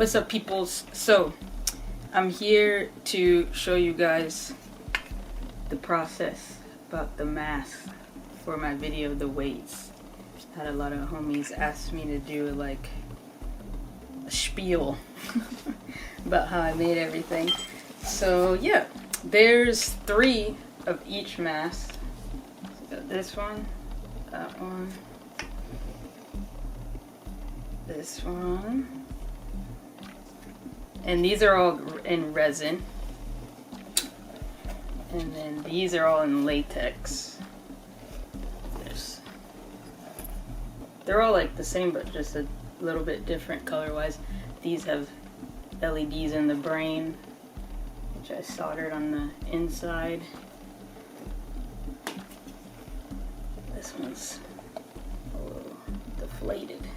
What's up, peoples? So, I'm here to show you guys the process about the mask for my video, The Weights. Had a lot of homies ask me to do like a spiel about how I made everything. So yeah, there's 3 of each mask. So got this one, that one, this one, and these are all in resin, and then these are all in latex. They're all like the same, but just a little bit different color-wise. These have LEDs in the brain, which I soldered on the inside. This one's a little deflated.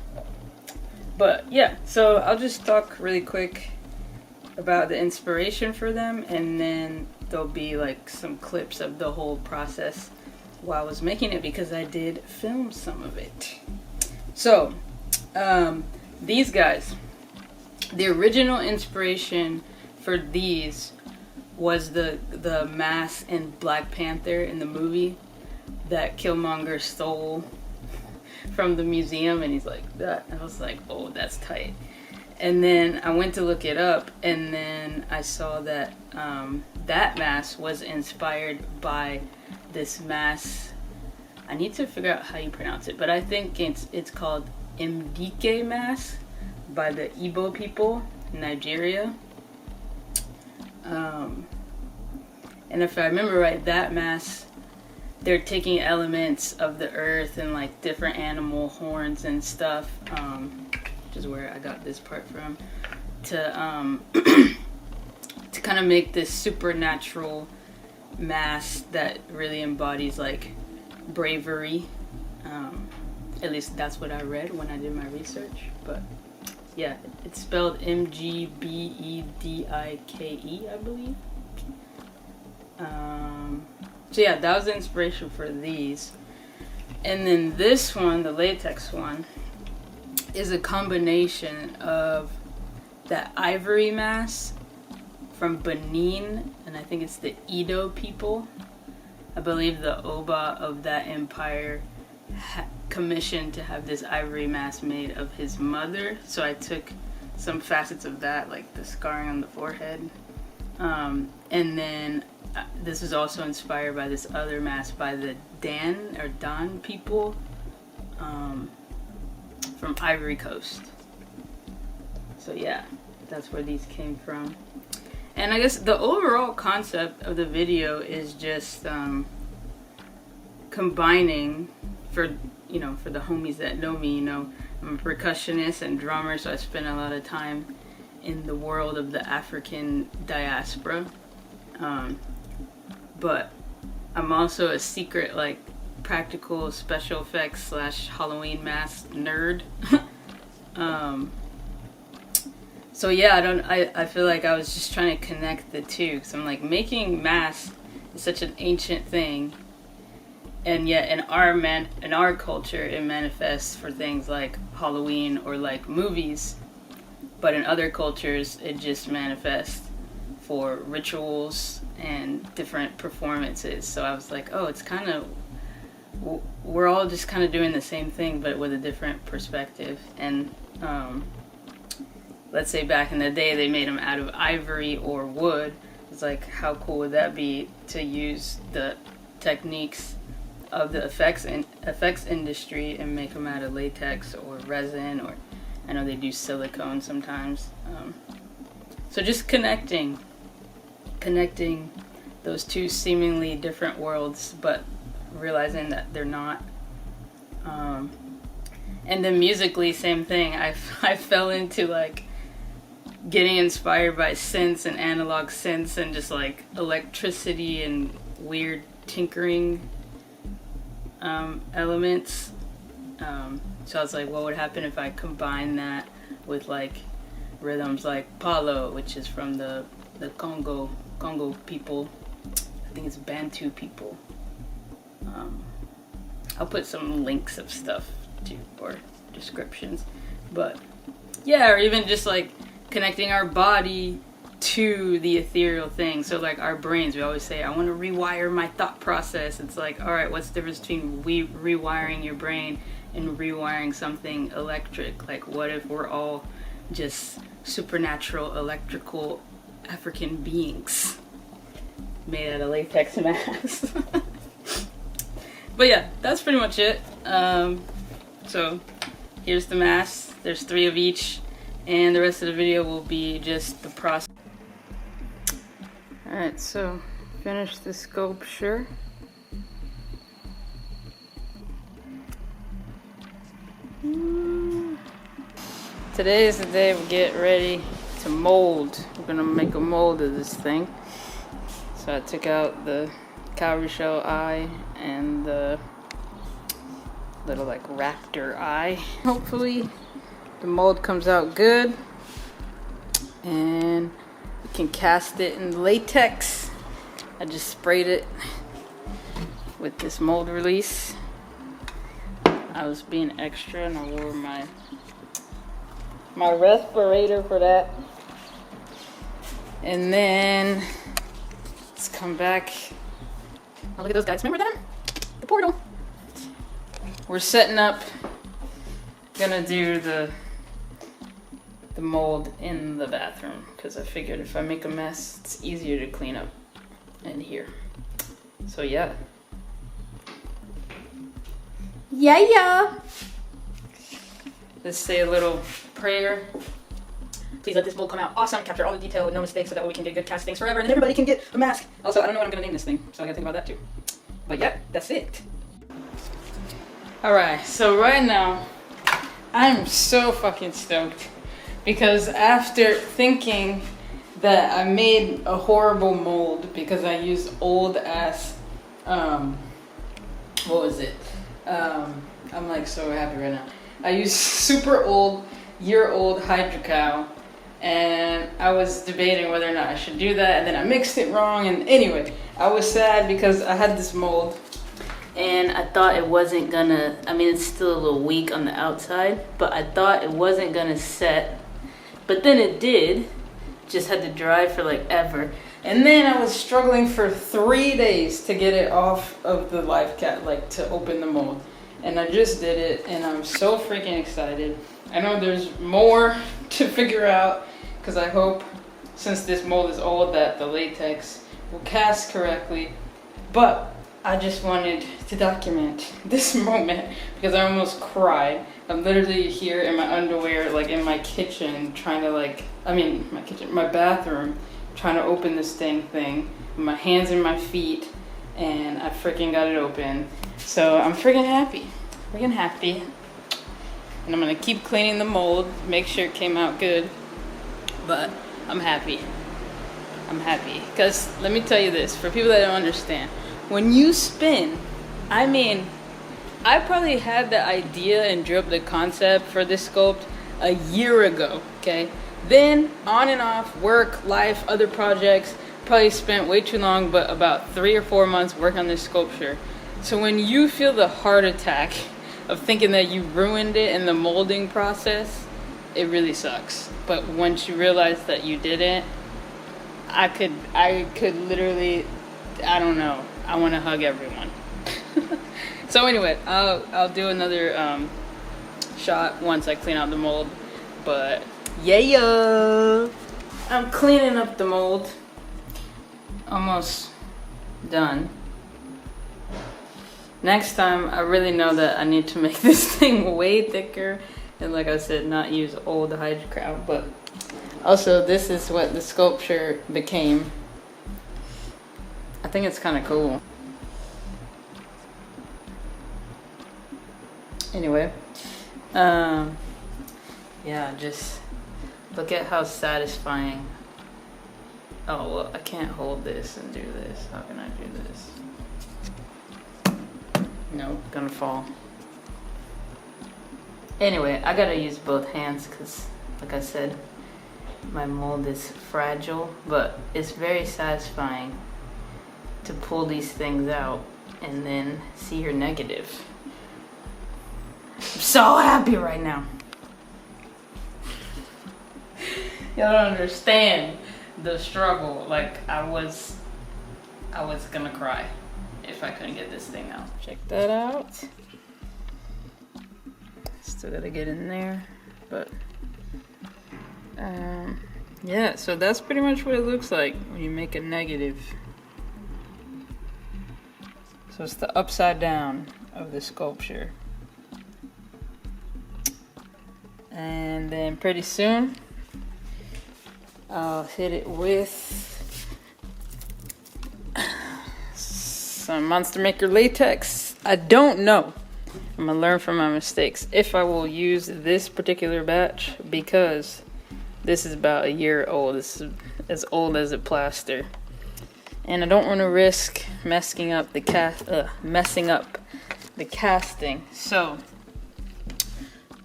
But yeah, so I'll just talk really quick about the inspiration for them, and then there'll be like some clips of the whole process while I was making it, because I did film some of it. So, these guys, the original inspiration for these was the mask in Black Panther in the movie that Killmonger stole from the museum, and he's like that. I was like, oh, that's tight. And then I went to look it up, and then I saw that that mask was inspired by this mask. I need to figure out how you pronounce it, but I think it's called Indigo mask by the Igbo people in Nigeria. And if I remember right, that mask, they're taking elements of the earth and like different animal horns and stuff, which is where I got this part from, to to kind of make this supernatural mask that really embodies like bravery. At least that's what I read when I did my research. But yeah, it's spelled Mgbedike, I believe. So yeah, that was the inspiration for these. And then this one, the latex one, is a combination of that ivory mask from Benin, and I think it's the Edo people. I believe the Oba of that empire commissioned to have this ivory mask made of his mother. So I took some facets of that, like the scarring on the forehead. And then this was also inspired by this other mask by the Dan people from Ivory Coast. So yeah, that's where these came from. And I guess the overall concept of the video is just combining, for the homies that know me, I'm a percussionist and drummer, so I spend a lot of time in the world of the African diaspora. But I'm also a secret like practical special effects / Halloween mask nerd. So yeah, I feel like I was just trying to connect the two, because I'm like, making masks is such an ancient thing, and yet in our culture it manifests for things like Halloween or like movies, but in other cultures it just manifests for rituals and different performances. So I was like, oh, it's kind of, we're all just kind of doing the same thing but with a different perspective. And let's say back in the day they made them out of ivory or wood. It's like, how cool would that be to use the techniques of the effects industry and make them out of latex or resin, or I know they do silicone sometimes. So just connecting those two seemingly different worlds, but realizing that they're not. And then musically, same thing. I fell into like getting inspired by synths and analog synths and just like electricity and weird tinkering elements. So I was like, what would happen if I combine that with like rhythms like Palo, which is from the Congo people. I think it's Bantu people. I'll put some links of stuff too, or descriptions. But yeah, or even just like connecting our body to the ethereal thing. So like our brains, we always say, I want to rewire my thought process. It's like, all right, what's the difference between rewiring your brain and rewiring something electric? Like, what if we're all just supernatural electrical African beings made out of latex masks? But yeah, that's pretty much it. So here's the masks. There's 3 of each, and the rest of the video will be just the process. Alright, so finish the sculpture. Today is the day we get ready to mold. We're gonna make a mold of this thing. So I took out the cowrie shell eye and the little like raptor eye. Hopefully the mold comes out good and we can cast it in latex. I just sprayed it with this mold release. I was being extra and I wore my respirator for that. And then let's come back. Oh, look at those guys. Remember them? The portal. We're setting up. Gonna do the mold in the bathroom because I figured if I make a mess, it's easier to clean up in here. So yeah. Yeah. Let's say a little prayer. Please let this mold come out awesome, capture all the detail with no mistakes so that we can get good cast things forever and everybody can get a mask. Also, I don't know what I'm gonna name this thing, so I gotta think about that too. But yeah, that's it. Alright, so right now, I'm so fucking stoked because after thinking that I made a horrible mold because I used old ass, what was it? I'm like so happy right now. I used super old, year-old hydrocal, and I was debating whether or not I should do that, and then I mixed it wrong, and anyway, I was sad because I had this mold, and I thought it wasn't gonna, I mean, it's still a little weak on the outside, but I thought it wasn't gonna set, but then it did, just had to dry for like ever, and then I was struggling for 3 days to get it off of the life cat, like to open the mold. And I just did it, and I'm so freaking excited. I know there's more to figure out, because I hope, since this mold is old, that the latex will cast correctly. But I just wanted to document this moment, because I almost cried. I'm literally here in my underwear, like in my kitchen, trying to my bathroom, trying to open this thing, with my hands and my feet, and I freaking got it open. So I'm freaking happy, and I'm gonna keep cleaning the mold, make sure it came out good, but I'm happy, because let me tell you this, for people that don't understand, when you spin, I mean, I probably had the idea and drew up the concept for this sculpt a year ago, okay? Then, on and off, work, life, other projects, probably spent way too long, but about 3 or 4 months working on this sculpture. So when you feel the heart attack of thinking that you ruined it in the molding process, it really sucks. But once you realize that you didn't, I could literally, I don't know, I want to hug everyone. So anyway, I'll do another shot once I clean out the mold. But yeah, I'm cleaning up the mold. Almost done. Next time, I really know that I need to make this thing way thicker, and like I said, not use old hydrocal. But also, this is what the sculpture became. I think it's kind of cool. Anyway, yeah, just look at how satisfying. Oh, well, I can't hold this and do this. How can I do this? Nope, gonna fall. Anyway, I gotta use both hands because, like I said, my mold is fragile, but it's very satisfying to pull these things out and then see your negative. I'm so happy right now. Y'all don't understand the struggle. Like I was gonna cry if I couldn't get this thing out. Check that out. Still gotta get in there, but yeah, so that's pretty much what it looks like when you make a negative. So it's the upside down of the sculpture. And then pretty soon I'll hit it with some Monster Maker latex. I don't know. I'm gonna learn from my mistakes if I will use this particular batch, because this is about a year old. This is as old as a plaster, and I don't want to risk messing up the casting. So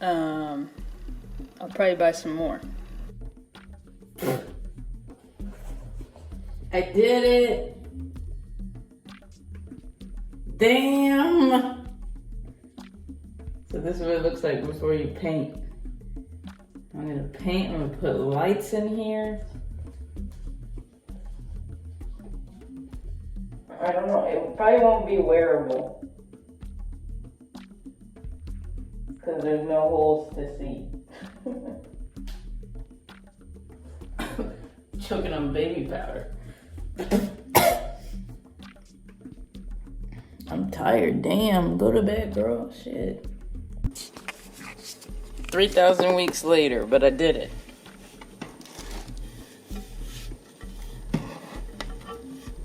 I'll probably buy some more. I did it. Damn. So this is what it looks like before you paint. I'm gonna paint, I'm gonna put lights in here. I don't know, it probably won't be wearable, because there's no holes to see. Choking on baby powder. I'm tired, damn, go to bed, girl, shit. 3,000 weeks later, but I did it.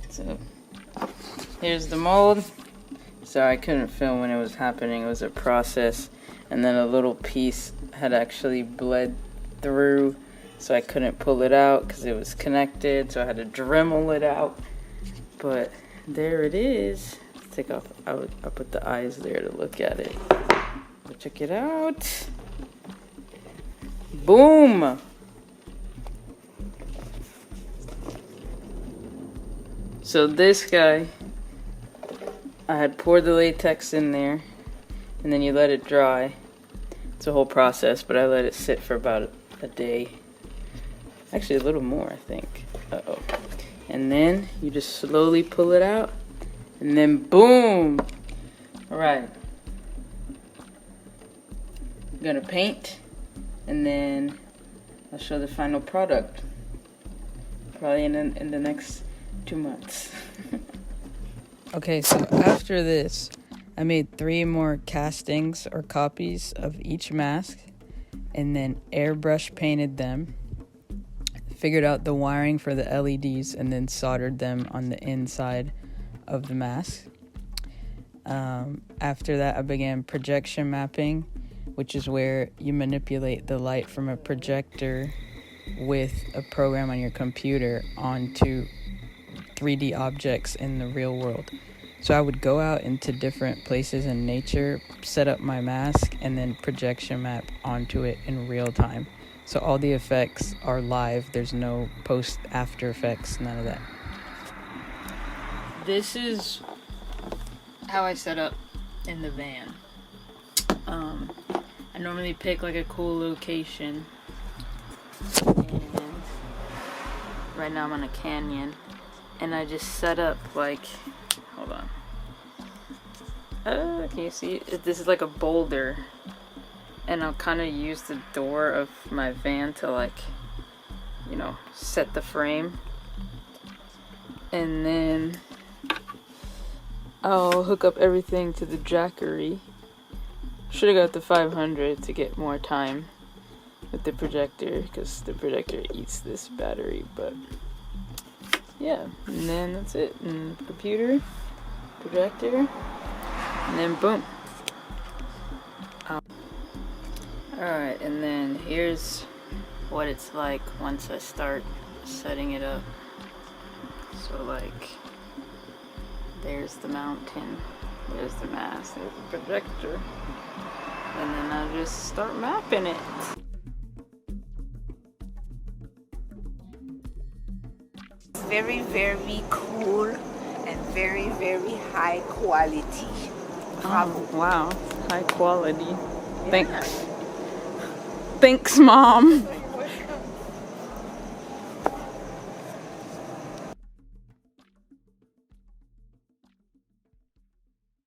So, here's the mold. Sorry, I couldn't film when it was happening. It was a process. And then a little piece had actually bled through, so I couldn't pull it out because it was connected. So I had to Dremel it out. But there it is. Let's take off. I'll put the eyes there to look at it. But check it out. Boom! So this guy, I had poured the latex in there, and then you let it dry. It's a whole process, but I let it sit for about a day. Actually, a little more, I think. Uh-oh. And then you just slowly pull it out, and then boom! Alright. I'm gonna paint, and then I'll show the final product. Probably in the next 2 months. Okay, so after this, I made 3 more castings or copies of each mask, and then airbrush painted them, figured out the wiring for the LEDs, and then soldered them on the inside of the mask. After that, I began projection mapping, which is where you manipulate the light from a projector with a program on your computer onto 3D objects in the real world. So I would go out into different places in nature, set up my mask, and then projection map onto it in real time. So all the effects are live. There's no post-after effects, none of that. This is how I set up in the van. I normally pick like a cool location, and right now I'm on a canyon, and I just set up like, hold on, can you see? This is like a boulder, and I'll kind of use the door of my van to, like, you know, set the frame, and then I'll hook up everything to the jackery. Should have got the 500 to get more time with the projector, because the projector eats this battery, but yeah, and then that's it. And computer, projector, and then boom. Alright, and then here's what it's like once I start setting it up. So, like, there's the mountain, there's the mask, there's the projector, and then I'll just start mapping it. It's very, very cool and very, very high quality. Oh, wow, high quality. Yeah. Thanks, Mom.